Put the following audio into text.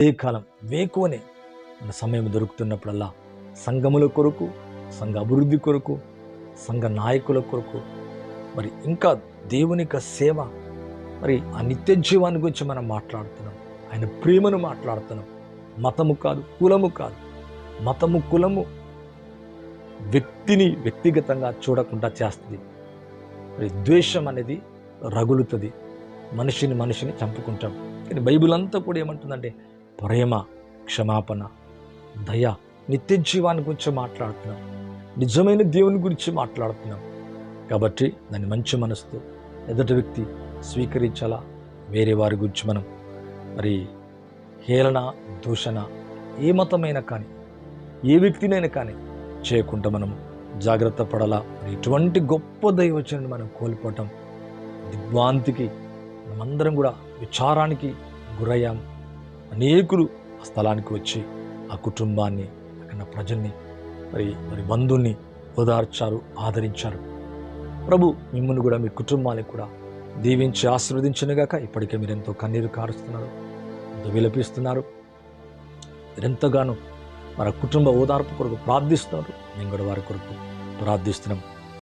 ఏ కాలం వేకువనే మన సమయం దొరుకుతున్నప్పుడల్లా సంఘముల కొరకు, సంఘ అభివృద్ధి కొరకు, సంఘ నాయకుల కొరకు, మరి ఇంకా దేవుని యొక్క సేవ, మరి ఆ నిత్య జీవాన్ని గురించి మనం మాట్లాడుతున్నాం. ఆయన ప్రేమను మాట్లాడుతున్నాం. మతము కాదు, కులము కాదు. మతము, కులము వ్యక్తిని వ్యక్తిగతంగా చూడకుండా చేస్తుంది. మరి ద్వేషం అనేది రగులుతుంది, మనిషిని చంపుకుంటాం. కానీ బైబిల్ అంతా కూడా ఏమంటుందంటే ప్రేమ, క్షమాపణ, దయ, నిత్య జీవాన్ని గురించి మాట్లాడుతున్నాం. నిజమైన దేవుని గురించి మాట్లాడుతున్నాం. కాబట్టి దాన్ని మంచి మనసుతో ఎదుటి వ్యక్తి స్వీకరించాలా. వేరే వారి గురించి మనం మరి హేళన, దూషణ ఏ మతమైనా కానీ, ఏ వ్యక్తినైనా కానీ చేయకుండా మనం జాగ్రత్త పడాలా. మరి ఇటువంటి గొప్ప దైవచనాన్ని మనం కోల్పోవటం దిగ్భ్రాంతికి, మనమందరం కూడా విచారానికి గురయ్యాం. అనేకులు ఆ స్థలానికి వచ్చి ఆ కుటుంబాన్ని, అక్కడ ప్రజల్ని, మరి బంధువుల్ని ఓదార్చారు, ఆదరించారు. ప్రభు మిమ్మల్ని కూడా, మీ కుటుంబానికి కూడా దీవించి ఆశీర్వదించునుగాక. ఇప్పటికే మీరు ఎంతో కన్నీరు కారుస్తున్నారు, ఎంతో విలపిస్తున్నారు. మీరెంతగానో మన కుటుంబ ఓదార్పు కొరకు ప్రార్థిస్తున్నారు. మేము కూడా వారి కొరకు ప్రార్థిస్తున్నాం.